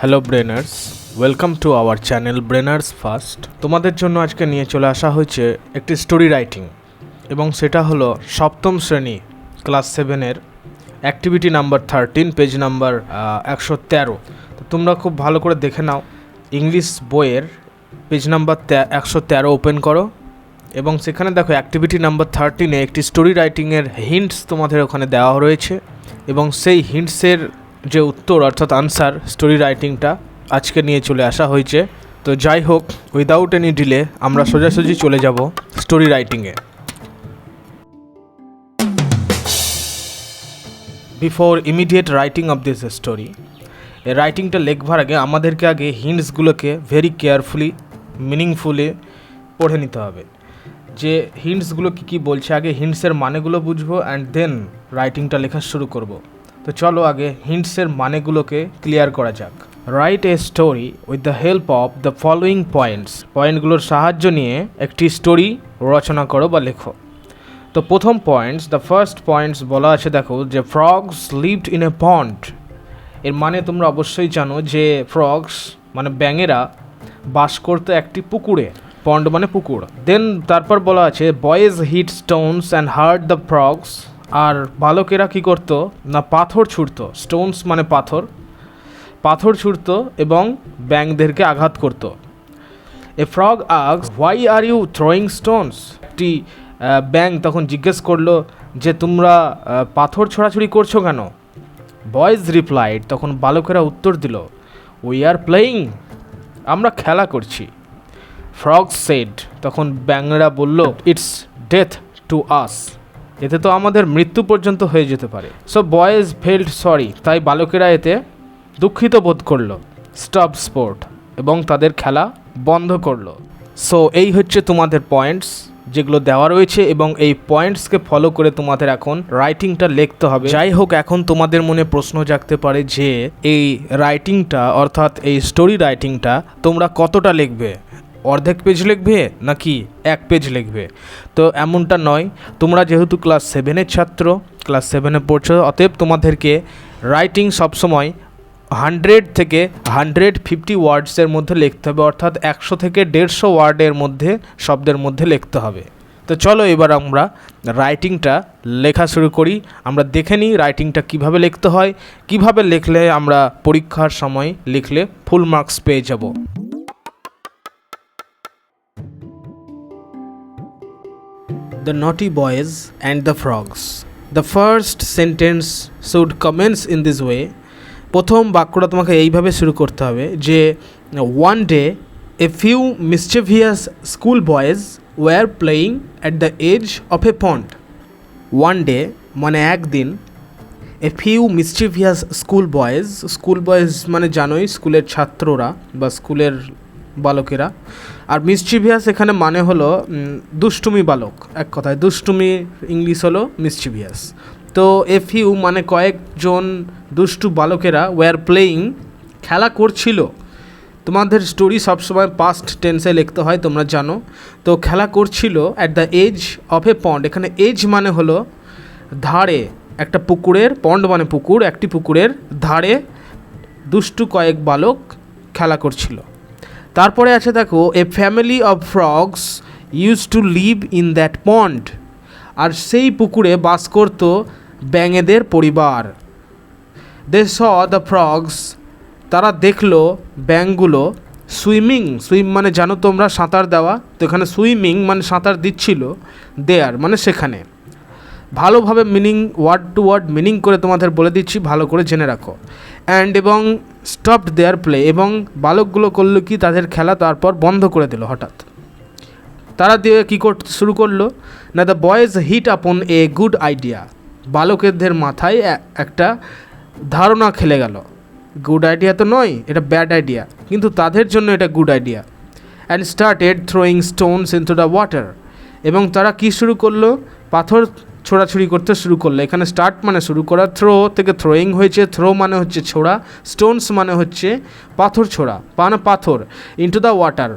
Hello Brainers, welcome to our channel Brainers first. তোমাদের জন্য আজকে নিয়ে চলে আসা হয়েছে একটি স্টোরি রাইটিং, এবং সেটা হলো সপ্তম শ্রেণী ক্লাস 7-এর অ্যাক্টিভিটি নাম্বার 13, পেজ নাম্বার 113। তো তোমরা খুব ভালো করে দেখে নাও, ইংলিশ বইয়ের পেজ নাম্বার 113 ওপেন করো, এবং সেখানে দেখো অ্যাক্টিভিটি নাম্বার 13-এ একটি স্টোরি রাইটিংয়ের হিন্টস তোমাদের ওখানে দেওয়া রয়েছে, এবং সেই হিন্টসের যে উত্তর অর্থাৎ আনসার স্টোরি রাইটিংটা আজকে নিয়ে চলে আসা হয়েছে। তো যাই হোক, উইদাউট এনি ডিলে আমরা সোজাসুজি চলে যাব স্টোরি রাইটিংয়ে। Before immediate writing of this story, এই রাইটিংটা লেখবার আগে আমাদেরকে আগে হিন্টসগুলোকে ভেরি কেয়ারফুলি মিনিংফুলি পড়ে নিতে হবে, যে হিন্টসগুলো কী বলছে। আগে হিন্টসের মানেগুলো বুঝবো অ্যান্ড দেন রাইটিংটা লেখা শুরু করব। তো চলো আগে হিন্টসের মানেগুলোকে ক্লিয়ার করা যাক। Write a story with the help of the following points. পয়েন্টগুলোর সাহায্য নিয়ে একটি স্টোরি রচনা করো বা লেখো। তো প্রথম পয়েন্টস, দ্য ফার্স্ট পয়েন্টস বলা আছে, দেখো যে ফ্রগস লিভড ইন এ পন্ড। এর মানে তোমরা অবশ্যই জানো যে ফ্রগস মানে ব্যাঙেরা বাস করতো একটি পুকুরে। পন্ড মানে পুকুর। দেন তারপর বলা আছে boys hit stones and hurt the frogs. আর বালকেরা কী করতো না পাথর ছুঁড়তো। স্টোনস মানে পাথর ছুঁড়তো এবং ব্যাঙদেরকে আঘাত করতো। A frog asked, why are you throwing stones. একটি ব্যাঙ তখন জিজ্ঞেস করলো যে তোমরা পাথর ছোড়াছুড়ি করছো কেন। বয়েজ রিপ্লাইড, তখন বালকেরা উত্তর দিল, উই আর প্লেয়িং, আমরা খেলা করছি। ফ্রগ সেড, তখন ব্যাঙরা বলল, ইটস ডেথ টু আস, এতে তো আমাদের মৃত্যু পর্যন্ত হয়ে যেতে পারে। সো বয়েজ ফেল্ট সরি, তাই বালকেরা এতে দুঃখিত বোধ করলো। স্টপ স্পোর্ট, এবং তাদের খেলা বন্ধ করলো। সো এই হচ্ছে তোমাদের পয়েন্টস যেগুলো দেওয়া রয়েছে, এবং এই পয়েন্টসকে ফলো করে তোমাদের এখন রাইটিংটা লিখতে হবে। যাই হোক, এখন তোমাদের মনে প্রশ্ন জাগতে পারে যে এই রাইটিংটা অর্থাৎ এই স্টোরি রাইটিংটা তোমরা কতটা লিখবে, অর্ধেক পেজ লিখবে নাকি এক পেজ লিখবে। তো এমনটা নয়, তোমরা যেহেতু ক্লাস 7-এর ছাত্র, ক্লাস 7-এ পড়ছো, অতএব তোমাদেরকে রাইটিং সবসময় 100 থেকে 150 ওয়ার্ডসের মধ্যে লিখতে হবে, অর্থাৎ 100 থেকে 150 ওয়ার্ডের মধ্যে শব্দের মধ্যে লিখতে হবে। তো চলো এবার আমরা রাইটিংটা লেখা শুরু করি। আমরা দেখে নিই রাইটিংটা কিভাবে লিখতে হয়, কিভাবে লিখলে আমরা পরীক্ষার সময় লিখলে ফুল মার্কস পেয়ে যাব। The naughty boys and the frogs. The first sentence should commence in this way. প্রথম বাক্যটা তোমাকে এইভাবে শুরু করতে হবে যে one day a few mischievous school boys were playing at the edge of a pond. One day মানে একদিন, a few mischievous school boys মানে জানোই স্কুলের ছাত্ররা বা স্কুলের বালকেরা। আর মিসচিভিয়াস এখানে মানে হলো দুষ্টুমি বালক, এক কথায় দুষ্টুমি ইংলিশ হলো মিসচিভিয়াস। তো এ ফিউ মানে কয়েকজন দুষ্টু বালকেরা ওয়ার প্লেয়িং খেলা করছিল। তোমাদের স্টোরি সবসময় পাস্ট টেন্সে লিখতে হয়, তোমরা জানো। তো খেলা করছিল অ্যাট দ্য এজ অফ এ পন্ড। এখানে এজ মানে হলো ধারে, একটা পুকুরের, পন্ড মানে পুকুর, একটি পুকুরের ধারে দুষ্টু কয়েক বালক খেলা করছিল। তারপরে আছে দেখো a family of frogs use to live in that pond. আর সেই পুকুরে বাস করত ব্যাঙেদের পরিবার। দে স দ্য ফ্রগস, তারা দেখলো ব্যাঙগুলো সুইম মানে জানো তোমরা সাঁতার দেওয়া, তো এখানে সুইমিং মানে সাঁতার দিচ্ছিল, দেয়ার মানে সেখানে। ভালোভাবে meaning word to word meaning করে তোমাদের বলে দিচ্ছি, ভালো করে জেনে রাখো। অ্যান্ড এবং স্টপড দেয়ার প্লে, এবং বালকগুলো করলো কি তাদের খেলা তারপর বন্ধ করে দিল হঠাৎ। তারা দিয়ে কী করতে শুরু করলো না, দ্য বয়েজ হিট আপন এ গুড আইডিয়া। বালকেদের মাথায় একটা ধারণা খেলে গেল। গুড আইডিয়া তো নয়, এটা ব্যাড আইডিয়া, কিন্তু তাদের জন্য এটা good idea. And started throwing Stones into the water, এবং তারা কি শুরু করলো, পাথর ছোড়াছুড়ি করতে শুরু করলো। এখানে স্টার্ট মানে শুরু করা, থ্রো থেকে থ্রোয়িং হয়েছে, থ্রো মানে হচ্ছে ছোড়া, স্টোনস মানে হচ্ছে পাথর ছোড়া, পাথর, ইনটু দ্য ওয়াটার,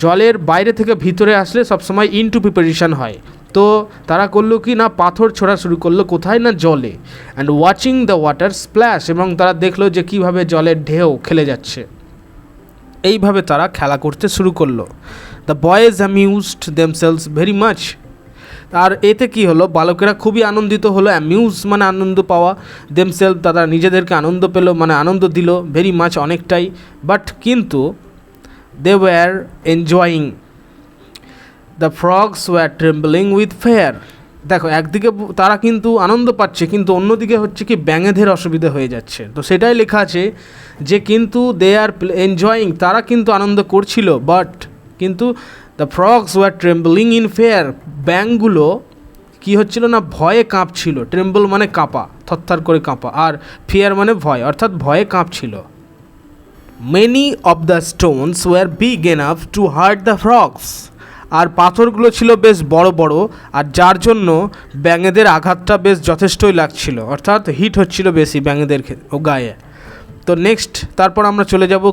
জলের বাইরে থেকে ভিতরে আসলে সবসময় ইনটু প্রিপারেশন হয়। তো তারা করলো কি না পাথর ছোড়া শুরু করলো, কোথায় না জলে, and watching the water splash, এবং তারা দেখলো যে কীভাবে জলের ঢেউ খেলে যাচ্ছে। এইভাবে তারা খেলা করতে শুরু করলো। The boys amused themselves very much. আর এতে কি হলো, বালকেরা খুবই আনন্দিত হলো। অ্যামিউজ মানে আনন্দ পাওয়া, দেমসেলফ তারা নিজেদেরকে আনন্দ পেল, মানে আনন্দ দিল, ভেরি মাচ অনেকটাই। বাট কিন্তু they were enjoying, the frogs were trembling with fear. দেখো, একদিকে তারা কিন্তু আনন্দ পাচ্ছে, কিন্তু অন্যদিকে হচ্ছে কি ব্যাঙেদের অসুবিধা হয়ে যাচ্ছে। তো সেটাই লেখা আছে যে কিন্তু দে আর এনজয়িং, তারা কিন্তু আনন্দ করছিল, বাট কিন্তু the frogs were trembling in fear, ব্যাঙগুলো কী হচ্ছিল না ভয়ে কাঁপছিল। ট্রেম্বল মানে কাঁপা, থরথর করে কাঁপা, আর ফিয়ার মানে ভয়, অর্থাৎ ভয়ে কাঁপছিল। Many of the stones were big enough to hurt the frogs. আর পাথরগুলো ছিল বেশ বড় বড়, আর যার জন্য ব্যাঙেদের আঘাতটা বেশ যথেষ্টই লাগছিল, অর্থাৎ হিট হচ্ছিল বেশি ব্যাঙেদের গায়ে। তো নেক্সট তারপর আমরা চলে যাব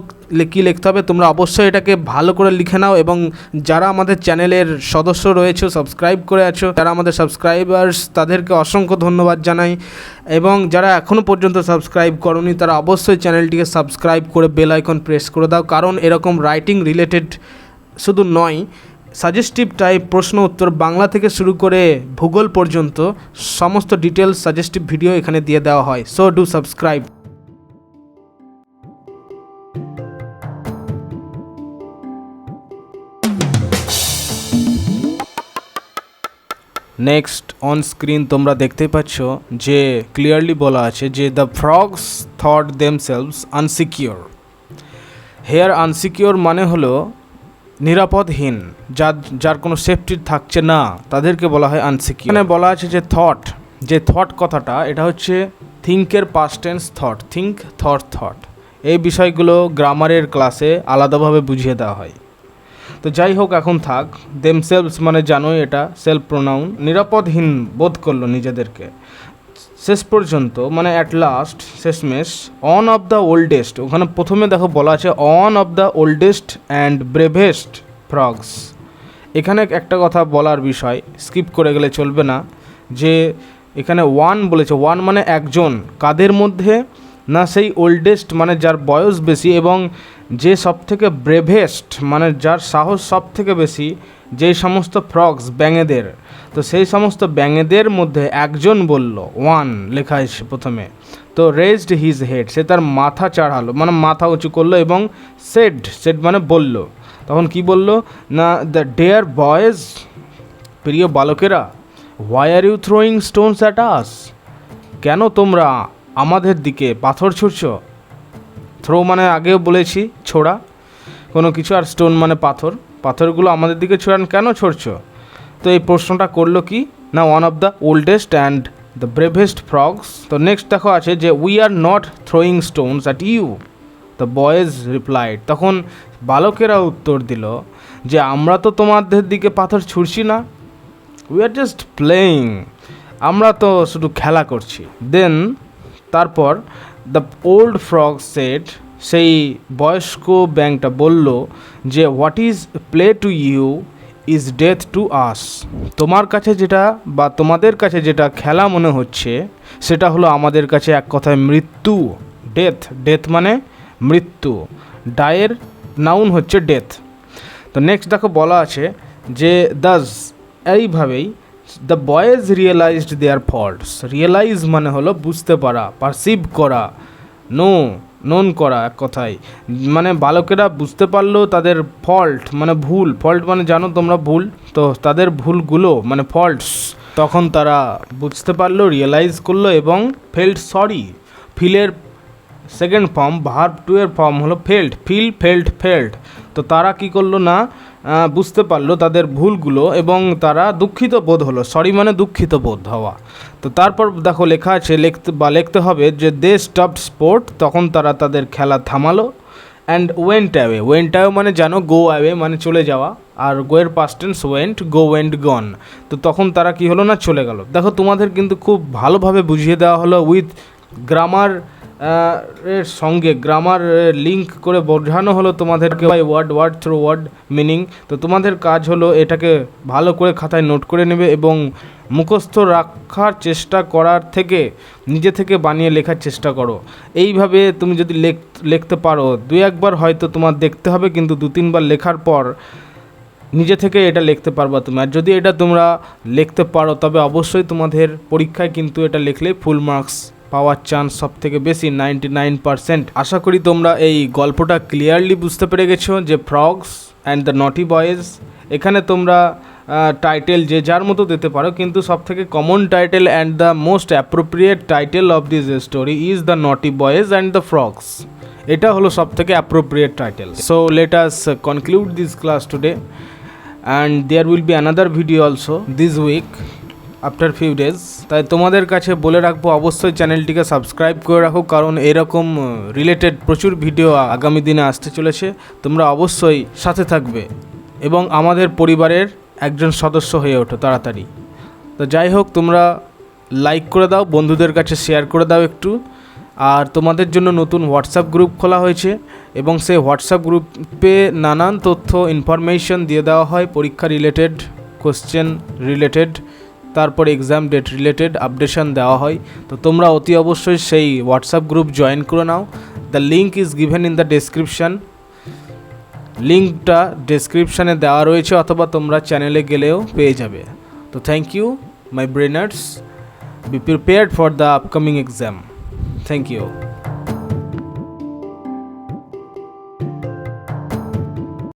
কী লিখতে হবে, তোমরা অবশ্যই এটাকে ভালো করে লিখে নাও, এবং যারা আমাদের চ্যানেলের সদস্য রয়েছে, সাবস্ক্রাইব করে আছো, যারা আমাদের সাবস্ক্রাইবার্স, তাদেরকে অসংখ্য ধন্যবাদ জানাই। এবং যারা এখনও পর্যন্ত সাবস্ক্রাইব করোনি, তারা অবশ্যই চ্যানেলটিকে সাবস্ক্রাইব করে বেল আইকন প্রেস করে দাও, কারণ এরকম রাইটিং রিলেটেড শুধু নয়, সাজেস্টিভ টাইপ প্রশ্ন উত্তর বাংলা থেকে শুরু করে ভূগোল পর্যন্ত সমস্ত ডিটেলস সাজেস্টিভ ভিডিও এখানে দিয়ে দেওয়া হয়। So do subscribe. Next on screen তোমরা দেখতে পাচ্ছ যে ক্লিয়ারলি বলা আছে যে the frogs thought themselves unsecure. Here unsecure মানে হলো নিরাপদহীন, যার কোনো সেফটি থাকছে না, তাদেরকে বলা হয় আনসিকিওর। এখানে বলা আছে যে থট কথাটা, এটা হচ্ছে থিঙ্কের past tense thought, think, thought. এই বিষয়গুলো গ্রামারের ক্লাসে আলাদাভাবে বুঝিয়ে দেওয়া হয়। তো যাই হোক, এখন থাক। দেমসেলভস মানে জানোই এটা সেলফ প্রোনাউন, নিরাপদহীন বোধ করলো নিজেদেরকে। শেষ পর্যন্ত মানে অ্যাট লাস্ট, শেষমেশ, অন অফ দ্য ওল্ডেস্ট, ওখানে প্রথমে দেখো বলা আছে on of the oldest and bravest frogs. এখানে একটা কথা বলার বিষয়, স্কিপ করে গেলে চলবে না, যে এখানে ওয়ান বলেছে, ওয়ান মানে একজন, কাদের মধ্যে না সেই ওল্ডেস্ট মানে যার বয়স বেশি, এবং যে সবথেকে ব্রেভেস্ট মানে যার সাহস সব থেকে বেশি, যেই সমস্ত ফ্রগস ব্যাঙেদের, তো সেই সমস্ত ব্যাঙেদের মধ্যে একজন বলল, ওয়ান লেখা আছে প্রথমে, তো রেজড হিজ হেড, সে তার মাথা চাড়ালো মানে মাথা উঁচু করলো, এবং সেড মানে বলল, তখন কি বলল না, দ্য ডেয়ার বয়েজ, প্রিয় বালকেরা, why are you throwing stones at us, কেন তোমরা আমাদের দিকে পাথর ছুড়ছ। থ্রো মানে আগেও বলেছি ছোড়া কোনো কিছু, আর স্টোন মানে পাথরগুলো আমাদের দিকে কেন ছড়ছ। তো এই প্রশ্নটা করলো কি না one of the oldest and the bravest frogs. তো নেক্সট দেখো আছে যে we are not throwing stones at you, the boys replied, তখন বালকেরা উত্তর দিল যে আমরা তো তোমাদের দিকে পাথর ছুড়ছি না, উই আর জাস্ট প্লেয়িং, আমরা তো শুধু খেলা করছি। দেন তারপর দ্য ওল্ড ফ্রগ সেড, সেই বয়স্ক ব্যাঙটা বলল যে what is play to you is death to us, তোমার কাছে যেটা বা তোমাদের কাছে যেটা খেলা মনে হচ্ছে সেটা হলো আমাদের কাছে এক কথায় মৃত্যু। ডেথ মানে মৃত্যু, ডায়ের নাউন হচ্ছে ডেথ। তো নেক্সট দেখো বলা আছে যে দাস, এইভাবেই the boys realised their faults, realise মানে হলো বুঝতে পারা, পারসিভ করা, নোন করা, এক কথায় মানে বালকেরা বুঝতে পারলো তাদের ফল্ট মানে ভুল, ফল্ট মানে জানো তোমরা ভুল, তো তাদের ভুলগুলো মানে ফল্টস, তখন তারা বুঝতে পারলো, রিয়েলাইজ করলো, এবং ফেল্ট সরি, ফিলের সেকেন্ড ফর্ম, ভার্ব টু এর ফর্ম হলো ফেল্ট। তো তারা কি করলো না বুঝতে পারলো তাদের ভুলগুলো, এবং তারা দুঃখিত বোধ হলো, সরি মানে দুঃখিত বোধ হওয়া। তো তারপর দেখো লেখা আছে লিখতে হবে যে দে স্টপড স্পোর্ট, তখন তারা তাদের খেলা থামালো, অ্যান্ড ওয়েন্ট অ্যাওয়ে মানে জানো গো অ্যাওয়ে মানে চলে যাওয়া, আর গোয়ের পাস্ট টেন্স ওয়েন্ট গন। তো তখন তারা কি হলো না চলে গেল। দেখো তোমাদের কিন্তু খুব ভালোভাবে বুঝিয়ে দেওয়া হলো উইথ গ্রামার এর সঙ্গে গ্রামার লিঙ্ক করে বোঝানো হলো তোমাদেরকে ওয়ার্ড থ্রু ওয়ার্ড মিনিং। তো তোমাদের কাজ হলো এটাকে ভালো করে খাতায় নোট করে নেবে এবং মুখস্থ রাখার চেষ্টা করার থেকে নিজে থেকে বানিয়ে লেখার চেষ্টা করো। এইভাবে তুমি যদি লিখতে পারো, 2-1 বার হয়তো তোমার দেখতে হবে, কিন্তু 2-3 বার লেখার পর নিজে থেকে এটা লিখতে পারবা তুমি। আর যদি এটা তোমরা লিখতে পারো তবে অবশ্যই তোমাদের পরীক্ষায় কিন্তু এটা লিখলে ফুল মার্কস পাওয়ার চান্স সব থেকে বেশি, 99%। আশা করি তোমরা এই গল্পটা ক্লিয়ারলি বুঝতে পেরে গেছো যে frogs and the naughty boys. এখানে তোমরা টাইটেল যে যার মতো দিতে পারো, কিন্তু সব থেকে common title and the most appropriate title of this story is the naughty boys and the frogs. এটা হলো সব থেকে appropriate title. So let us conclude this class today, and there will be another video also this week after few days. তাই তোমাদের কাছে বলে রাখবো অবশ্যই চ্যানেলটিকে সাবস্ক্রাইব করে রাখো, কারণ এরকম রিলেটেড প্রচুর ভিডিও আগামী দিনে আসতে চলেছে। তোমরা অবশ্যই সাথে থাকবে এবং আমাদের পরিবারের একজন সদস্য হয়ে ওঠো তাড়াতাড়ি। তো যাই হোক, তোমরা লাইক করে দাও, বন্ধুদের কাছে শেয়ার করে দাও একটু। আর তোমাদের জন্য নতুন হোয়াটসঅ্যাপ গ্রুপ খোলা হয়েছে এবং সেই হোয়াটসঅ্যাপ গ্রুপে নানান তথ্য ইনফরমেশন দিয়ে দেওয়া হয়, পরীক্ষা রিলেটেড, কোশ্চেন রিলেটেড, তারপর এক্সাম ডেট রিলেটেড আপডেশন দেওয়া হয়। তো তোমরা অতি অবশ্যই সেই হোয়াটসঅ্যাপ গ্রুপ জয়েন করে নাও। The link is given in the description. লিঙ্কটা ডেসক্রিপশানে দেওয়া রয়েছে, অথবা তোমরা চ্যানেলে গেলেও পেয়ে যাবে। তো thank you my Brainers, be prepared for the upcoming exam. Thank you.